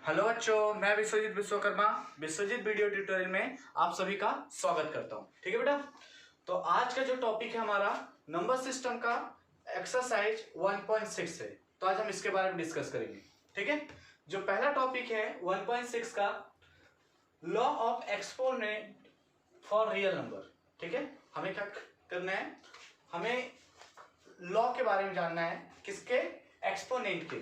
Hello बच्चों, मैं Vishwajeet Vishwakarma Vishwajeet video tutorial में आप सभी का स्वागत करता हूं। ठीक है बेटा, तो आज का जो टॉपिक है हमारा नंबर सिस्टम का एक्सरसाइज 1.6 है। तो आज हम इसके बारे में डिस्कस करेंगे। ठीक है, जो पहला टॉपिक है 1.6 का law of exponent for real number. ठीक है, हमें क्या करना है, हमें लॉ के बारे में जानना है, किसके? एक्सपोनेंट के,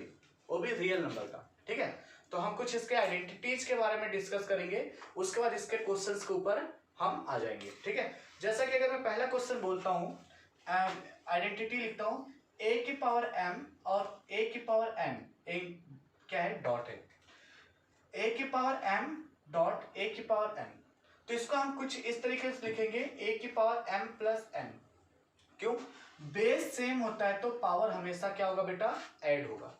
वो भी रियल नंबर का। ठीक है, तो हम कुछ इसके आइडेंटिटीज के बारे में डिस्कस करेंगे, उसके बाद इसके क्वेश्चंस के ऊपर हम आ जाएंगे। ठीक है, जैसा कि अगर मैं पहला क्वेश्चन बोलता हूँ, आइडेंटिटी लिखता हूँ a की पावर m और a की पावर n, क्या है? डॉट है। a की पावर m डॉट a की पावर n, तो इसको हम कुछ इस तरीके से लिखेंगे a की पावर m प्लस n। क्यों? बेस सेम होता है तो पावर हमेशा क्या होगा बेटा? ऐड होगा।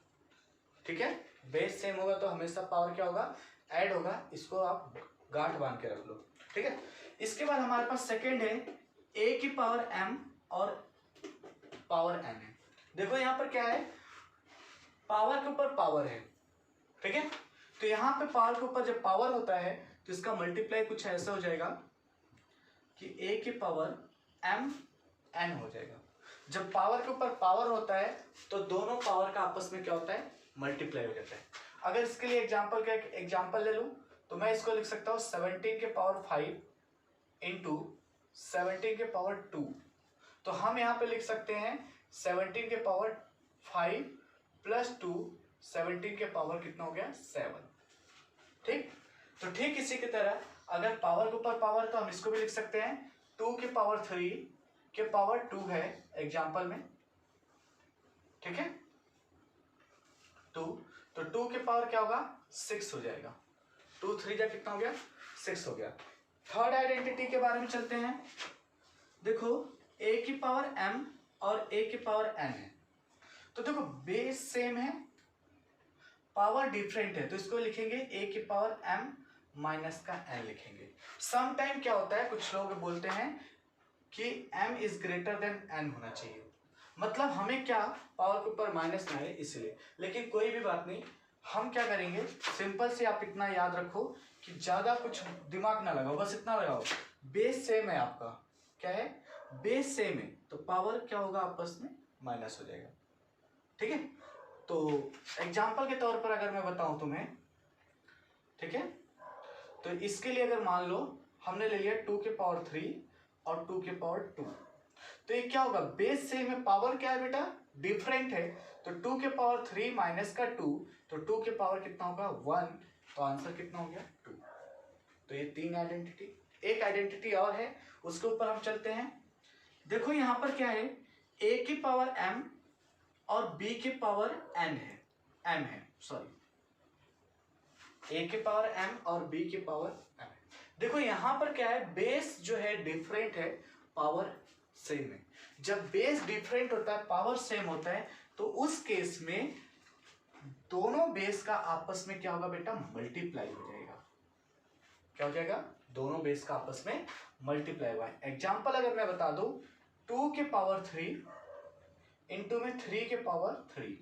ठीक है, बेस सेम होगा तो हमेशा पावर क्या होगा? ऐड होगा। इसको आप गांठ बांध के रख लो। ठीक है, इसके बाद हमारे पास सेकंड है a की पावर m और पावर n है। देखो यहाँ पर क्या है, पावर के ऊपर पावर है। ठीक है, तो यहाँ पे पावर के ऊपर जब पावर होता है तो इसका मल्टीप्लाई कुछ ऐसा हो जाएगा कि a की पावर m n हो जाएगा। जब पावर के ऊपर पावर होता है तो दोनों पावर का आपस में क्या होता है? मल्टीप्लाई हो जाता है। अगर इसके लिए एग्जांपल का एक एग्जांपल ले लूं तो मैं इसको लिख सकता हूं 17 के पावर 5 इंटू 17 के पावर 2। तो हम यहाँ पे लिख सकते हैं 17 के पावर 5 प्लस 2, 17 के पावर कितना हो गया? 7। ठीक, तो ठीक इसी की तरह अगर पावर के ऊपर पावर तो हम इसको भी लिख सकते हैं 2 के पावर 3 के पावर 2 है एग्जांपल में। ठीक है, 2, तो 2 के पावर क्या होगा? 6 हो जाएगा। 2 3 जा कितना हो गया? 6 हो गया। थर्ड आइडेंटिटी के बारे में चलते हैं। देखो a की पावर m और a की पावर n है, तो देखो बेस सेम है, पावर डिफरेंट है, तो इसको लिखेंगे a की पावर m माइनस का n लिखेंगे। सम टाइम क्या होता है, कुछ लोग बोलते हैं कि m is greater than n होना चाहिए, मतलब हमें क्या, पावर के ऊपर माइनस ना है इसलिए। लेकिन कोई भी बात नहीं, हम क्या करेंगे, सिंपल से आप इतना याद रखो कि ज्यादा कुछ दिमाग ना लगाओ, बस इतना लगाओ, बेस सेम है आपका। क्या है? बेस सेम है, तो पावर क्या होगा? आपस में माइनस हो जाएगा। ठीक है, तो एग्जाम्पल के तौर पर अगर मैं बताऊं तुम्हें, ठीक है, तो इसके लिए अगर मान लो हमने ले लिया 2 के पावर 3 और 2 के पावर 2, तो ये क्या होगा? बेस सेम है, पावर क्या है बेटा? डिफरेंट है, तो 2 के पावर 3 माइनस का 2, तो 2 के पावर कितना होगा? 1, तो आंसर कितना हो गया? 2। तो ये 3 आइडेंटिटी। एक आइडेंटिटी और है, उसके ऊपर हम चलते हैं। देखो यहाँ पर क्या है, a की पावर m और b की पावर n है, m है, सॉरी, a की पावर m और b की पावर m है। देखो यहाँ पर क्या है, बेस जो है डिफरेंट है, पावर सेम है। जब बेस डिफरेंट होता है, पावर सेम होता है, तो उस केस में दोनों बेस का आपस में क्या होगा बेटा? मल्टीप्लाई हो जाएगा। क्या हो जाएगा? दोनों बेस का आपस में मल्टीप्लाई हुआ है। एग्जाम्पल अगर मैं बता दूं, 2 के पावर 3 इंटू में 3 के पावर 3।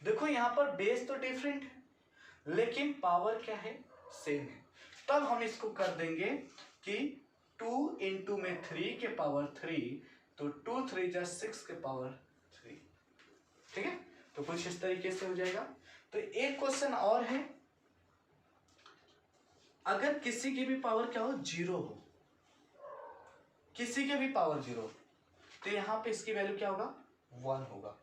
देखो यहाँ पर बेस तो डिफरेंट है लेकिन पावर क्या है? सेम है। तब हम इसको कर देंगे कि 2 इंटू में 3 के पावर 3, तो 2 3 जा 6 के पावर 3। ठीक है, तो कुछ इस तरीके से हो जाएगा। तो एक क्वेश्चन और है, अगर किसी की भी पावर क्या हो? 0 हो, किसी के भी पावर 0, तो यहाँ पे इसकी वैल्यू क्या होगा? 1 होगा।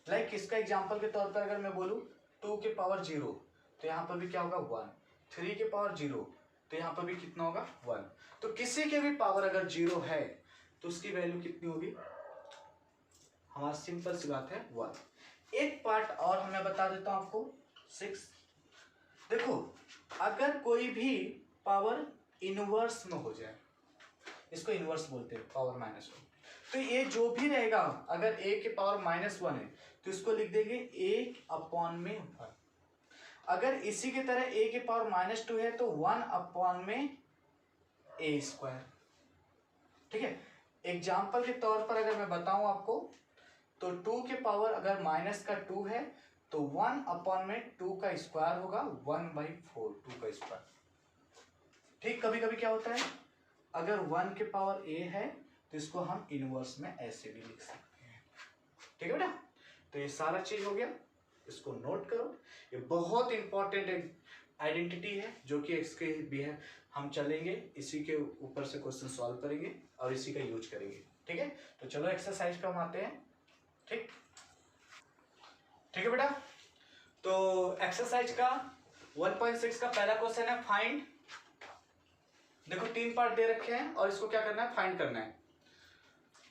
लाइक इसका एग्जांपल के तौर पर अगर मैं बोलूँ 2 के पावर 0, तो यहाँ पर भी क्या होगा? 1। 3 के पावर 0, तो यहाँ पर भी कितना होगा? 1। तो किसी के भी पावर अगर 0 है तो उसकी वैल्यू कितनी होगी? हमारा सिंपल सी बात है 1। एक पार्ट और मैं बता देता हूं आपको, 6। देखो अगर कोई भी पावर इनवर्स में हो जाए, इसको इनवर्स बोलते हैं, पावर -1, तो ये जो भी रहेगा, अगर a के पावर -1 है तो इसको लिख देंगे 1/1। अगर इसी की तरह a के पावर -2 है तो 1/a²। ठीक है, एग्जाम्पल के तौर पर अगर मैं बताऊं आपको, तो 2 के पावर अगर -2 है तो 1/2 का स्क्वायर होगा 1/4 2 का स्क्वायर। ठीक, कभी कभी क्या होता है, अगर 1 के पावर a है तो इसको हम इनवर्स में ऐसे भी लिख सकते हैं। ठीक है बेटा, तो ये सारा चीज हो गया, इसको नोट करो। ये बहुत इंपॉर्टेंट आइडेंटिटी है जो कि इसके भी है, हम चलेंगे इसी के ऊपर से क्वेश्चन सॉल्व करेंगे और इसी का यूज करेंगे। ठीक है, तो चलो एक्सरसाइज पे हम आते हैं। ठीक ठीक है बेटा, तो एक्सरसाइज का 1.6 का पहला क्वेश्चन है फाइंड। देखो 3 पार्ट दे रखे हैं और इसको क्या करना है, फाइंड करना है।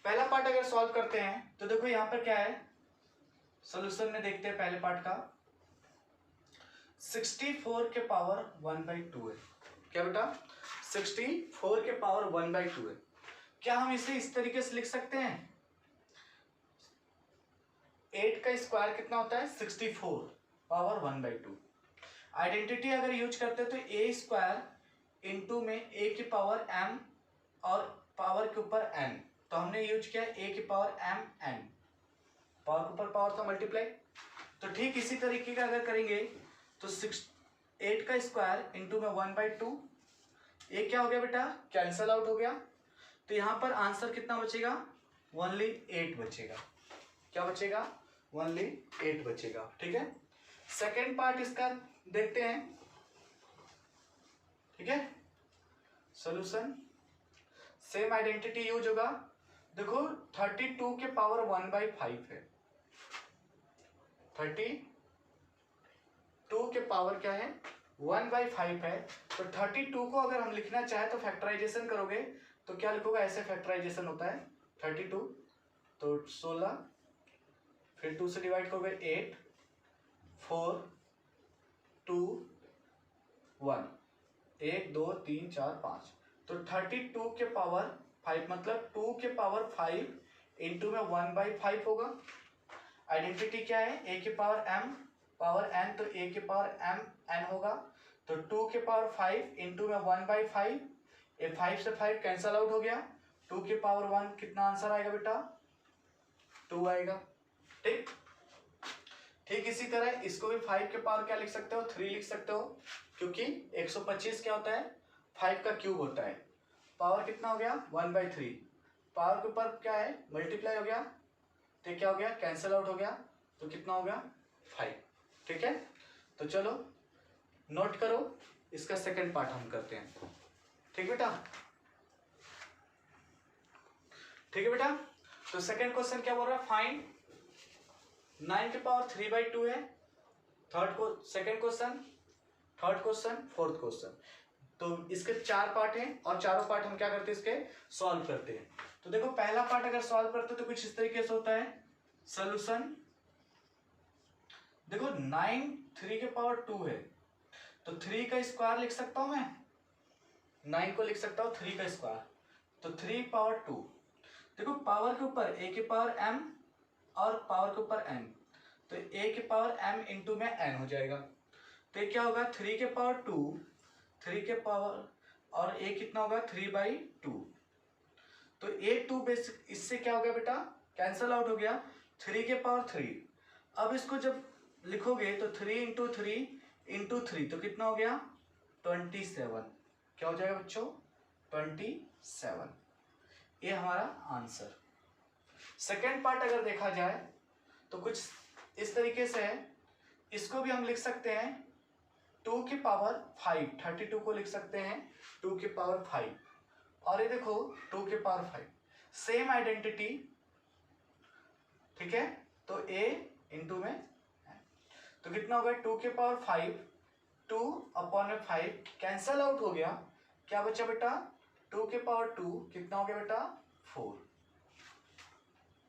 पहला पार्ट अगर सॉल्व करते हैं तो देखो यहां पर क्या है, सॉल्यूशन में देखते हैं पहले पार्ट का। 64 के पावर 1/2 है। क्या बेटा, 64 के पावर 1/2 है। क्या हम इसे इस तरीके से लिख सकते हैं, 8 का स्क्वायर कितना होता है 64 पावर 1/2। आइडेंटिटी अगर यूज करते हैं तो ए स्क्वायर इंटू में ए की पावर m और पावर के ऊपर n, तो हमने यूज किया ए की पावर m n, पावर के ऊपर पावर तो मल्टीप्लाई। तो ठीक इसी तरीके का अगर करेंगे तो 8 का स्क्वायर इंटू में 1/2, ये क्या हो गया बेटा, कैंसल आउट हो गया। तो यहां पर आंसर कितना बचेगा, ओनली 8 बचेगा। क्या बचेगा, ओनली 8 बचेगा। ठीक है, सेकेंड पार्ट इसका देखते हैं। ठीक है, सॉल्यूशन सेम आइडेंटिटी यूज होगा। देखो 32 के पावर 1/5 है, 32 के पावर क्या है 1/5 है। तो 32 को अगर हम लिखना चाहे तो फैक्टराइजेशन करोगे तो क्या लिखोगे, ऐसे फैक्टराइजेशन होता है 32, तो 16, फिर 2 से डिवाइड करोगे 8, 4, 2, 1, 1 2 3 4 5, तो 32 के पावर 5 मतलब 2 के पावर 5 इंटू में 1/5 होगा। आइडेंटिटी क्या है, a के पावर m पावर n, तो a के पावर m n होगा। तो 2 के पावर 5 इंटू में 1/5, ये 5 से 5 कैंसल आउट हो गया। 2 के पावर 1 कितना आंसर आएगा बेटा, 2 आएगा। ठीक ठीक इसी तरह इसको भी 5 के पावर क्या लिख सकते हो, 3 लिख सकते हो, क्योंकि 125 क्या होता है 5 का क्यूब होता है। पावर कितना हो गया 1/3, पावर के ऊपर क्या है मल्टीप्लाई हो गया, तो क्या हो गया कैंसल आउट हो गया, तो कितना हो गया 5। ठीक है, तो चलो नोट करो, इसका सेकंड पार्ट हम करते हैं। ठीक बेटा, ठीक है बेटा, तो सेकंड क्वेश्चन क्या बोल रहा है, फाइंड 9 के पावर 3/2 है। Second question, third question, fourth question, तो इसके 4 पार्ट हैं और चारों पार्ट हम क्या करते हैं इसके सॉल्व करते हैं। तो देखो पहला पार्ट अगर सॉल्व करते हैं तो कुछ इस तरीके से होता है सॉल्यूशन। देखो 9 3 के पावर 2 है, तो 3 का स्क्वायर लिख सकता हूं मैं, 9 को लिख सकता हूं 3 का स्क्वायर, तो 3 पावर 2। देखो पावर के ऊपर a के पावर m और पावर के ऊपर n, तो a के पावर m इंटू में n हो जाएगा। तो ये क्या होगा 3 के पावर 2, 3 के पावर और a कितना होगा 3/2, तो a2 बेसिक इससे क्या हो गया बेटा कैंसल आउट हो गया, 3 के पावर 3। अब इसको जब लिखोगे तो 3 इंटू 3 इंटू 3, तो कितना हो गया 27। क्या हो जाएगा बच्चों 27, ये हमारा आंसर। सेकेंड पार्ट अगर देखा जाए तो कुछ इस तरीके से है, इसको भी हम लिख सकते हैं 2 की पावर 5, 32 को लिख सकते हैं 2 की पावर 5, और ये देखो 2 के पावर 5, सेम आइडेंटिटी। ठीक है, तो a इंटू में तो कितना होगा 2 के पावर 5, 2/5 कैंसल आउट हो गया, क्या बचा बेटा 2 के पावर 2 कितना हो गया बेटा 4।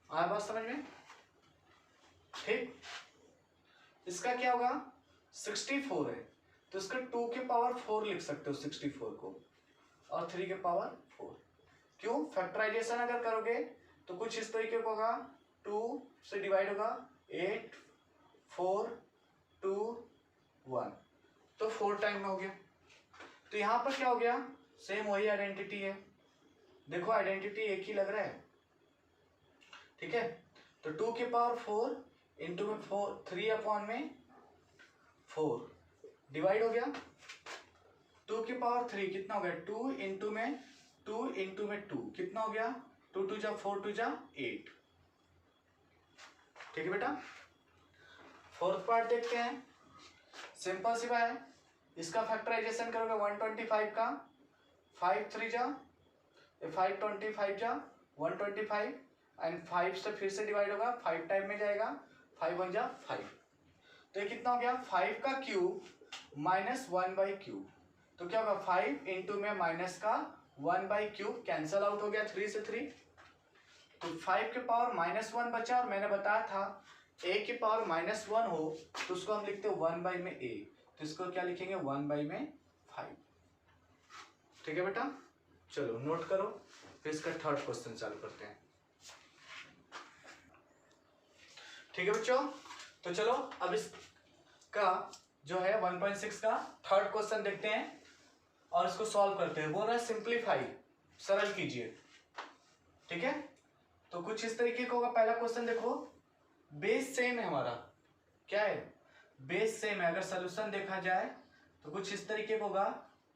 आया बात समझ में। ठीक, इसका क्या होगा 64 है, तो इसका 2 के पावर 4 लिख सकते हो 64 को, और 3 के पावर 4। क्यों, फैक्टराइजेशन अगर करोगे तो कुछ इस तरीके का होगा, 2 से डिवाइड होगा 8, 4, 2, 1, तो 4 टाइम में हो गया। तो यहां पर क्या हो गया, सेम वही आइडेंटिटी है, देखो आइडेंटिटी एक ही लग रहा है। ठीक है, तो 2 के पावर 4 इंटू में 3/4 डिवाइड हो गया 2^3 कितना हो गया 2 इंटू में 2 इंटू में 2 कितना हो गया 2 2 जा 4 2 जा 8। ठीक है बेटा। फोर्थ पार्ट देखते हैं। सिंपल सी बात है, इसका फैक्टराइजेशन करोगे 125 का 5 3 जा 525 जा 125 एंड 5 से फिर से डिवाइड होगा 5 टाइम में जाएगा 5 1 जा 5। तो ये कितना हो गया 5 का क्यूब माइनस 1/क्यूब। तो क्या होगा 5 इंटू में माइनस का 1/क्यूब कैंसल आउट हो गया 3 से 3। तो 5 के पावर -1 बचा और मैंने बताया था a के पावर -1 हो तो उसको हम लिखते हैं 1 में a, तो इसको क्या लिखेंगे 1 में 5। ठीक है बेटा, चलो नोट करो, फिर इसका थर्ड क्वेश्चन चालू करते हैं। ठीक है बच्चों, तो चलो अब इसका जो है 1.6 का थर्ड क्वेश्चन देखते हैं और इसको सॉल्व करते हैं। बोल रहा है सिंप्लीफाई, सरल कीजिए। ठीक है, तो कुछ इस तरीके का होगा। पहला क्वेश्चन देखो, बेस सेम है हमारा, क्या है बेस सेम है। अगर सोल्यूशन देखा जाए तो कुछ इस तरीके का होगा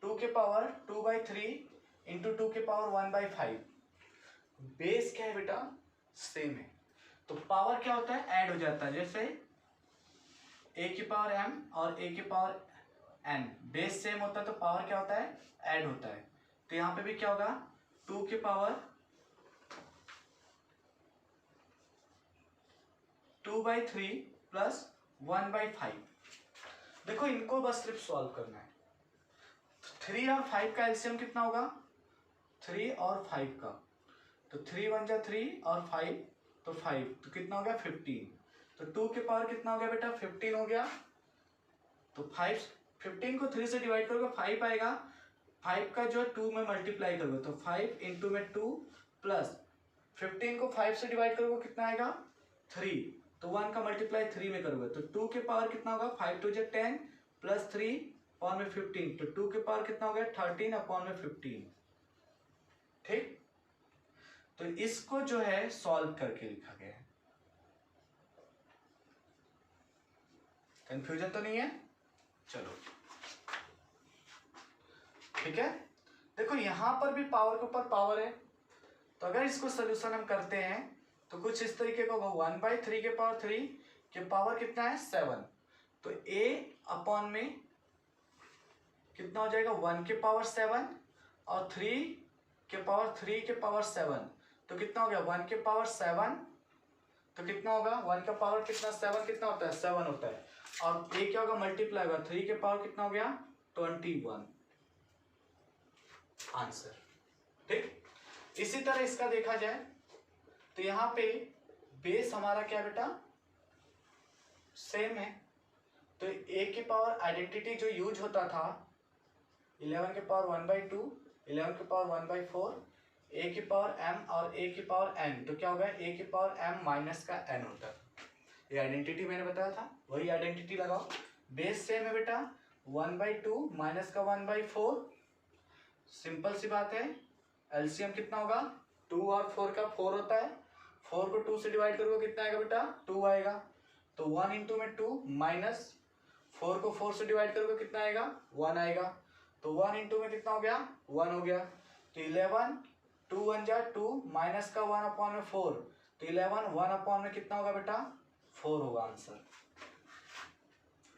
2 के पावर 2/3 इंटू 2 के पावर 1/5। बेस क्या है बेटा सेम है, तो पावर क्या होता है ऐड हो जाता है। जैसे a की पावर m और a की पावर n, बेस सेम होता है तो पावर क्या होता है ऐड होता है। तो यहां पे भी क्या होगा 2 के पावर 2/3 प्लस 1/5। देखो इनको बस सिर्फ सॉल्व करना है। 3 और 5 का एलसीएम कितना होगा 3 और 5 का, तो 3 1 जा 3 और 5 तो 5, तो कितना हो गया 15। तो 2 के पावर कितना हो गया बेटा 15 हो गया। तो 15 को 3 से डिवाइड करोगे 5 आएगा, 5 का जो है 2 में मल्टीप्लाई करोगे तो 5 इंटू में 2 प्लस 15 को 5 से डिवाइड करोगे कितना आएगा 3, तो 1 का मल्टीप्लाई 3 में करोगे तो 2 के पावर कितना होगा 5 2 जा 10 प्लस 3 अपॉन में 15, तो 2 के पावर कितना हो गया 13 अपॉन में 15। ठीक, तो इसको जो है सॉल्व करके लिखा गया है। कंफ्यूजन तो नहीं है, चलो ठीक है। देखो यहां पर भी पावर के ऊपर पावर है, तो अगर इसको सोल्यूशन हम करते हैं तो कुछ इस तरीके का होगा 1/3 के पावर 3 के पावर कितना है 7, तो a अपॉन में कितना हो जाएगा 1 के पावर 7 और 3 के पावर 3 के पावर 7, तो कितना हो गया 1 के पावर 7, तो कितना होगा 1 का पावर कितना 7 कितना होता है 7 होता है, और a क्या होगा मल्टीप्लाई होगा 3 के पावर कितना हो गया 21 आंसर। ठीक, इसी तरह इसका देखा जाए तो यहाँ पे बेस हमारा क्या बेटा सेम है, तो a के पावर आइडेंटिटी जो यूज होता था 11 के पावर 1/2 11 के पावर 1/4 a की पावर m और a की पावर n, तो क्या होगा a की पावर m माइनस का n होता है। ये आइडेंटिटी मैंने बताया था, वही आइडेंटिटी लगाओ। बेस सेम है बेटा 1/2 माइनस का 1/4, सिंपल सी बात है। एलसीएम कितना होगा 2 और 4 का 4 होता है, 4 को 2 से डिवाइड करोगे कितना आएगा बेटा 2 आएगा, तो 1 इंटू में 2 माइनस 4 को 4 से डिवाइड करोगे कितना आएगा 1 आएगा, तो 1 इंटू में कितना हो गया 1 हो गया, तो 11 2 1 जा 2 माइनस का 1 अपॉन में 4, तो 11 1 अपॉन में कितना होगा बेटा 4 होगा आंसर।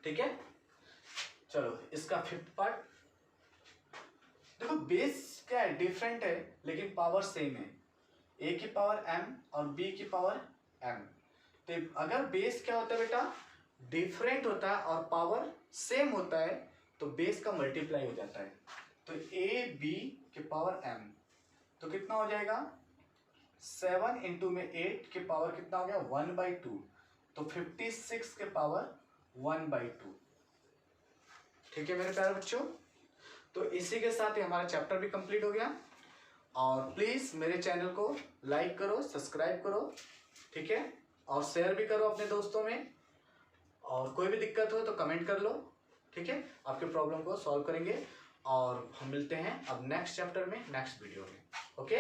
ठीक है, चलो इसका फिफ्थ पार्ट देखो। बेस क्या है डिफरेंट है लेकिन पावर सेम है, a की पावर m और b की पावर m। तो अगर बेस क्या होता है बेटा डिफरेंट होता है और पावर सेम होता है तो बेस का मल्टीप्लाई हो जाता है, तो a b के पावर m, तो कितना हो जाएगा 7 इंटू में 8 के पावर कितना हो गया 1/2, तो 56 के पावर 1/2। ठीक है मेरे प्यारे बच्चों, तो इसी के साथ ही हमारा चैप्टर भी कंप्लीट हो गया। और प्लीज मेरे चैनल को लाइक करो, सब्सक्राइब करो, ठीक है, और शेयर भी करो अपने दोस्तों में, और कोई भी दिक्कत हो तो कमेंट कर लो, ठीक है, आपके प्रॉब्लम को सॉल्व करेंगे। और हम मिलते हैं अब नेक्स्ट चैप्टर में नेक्स्ट वीडियो में। ओके।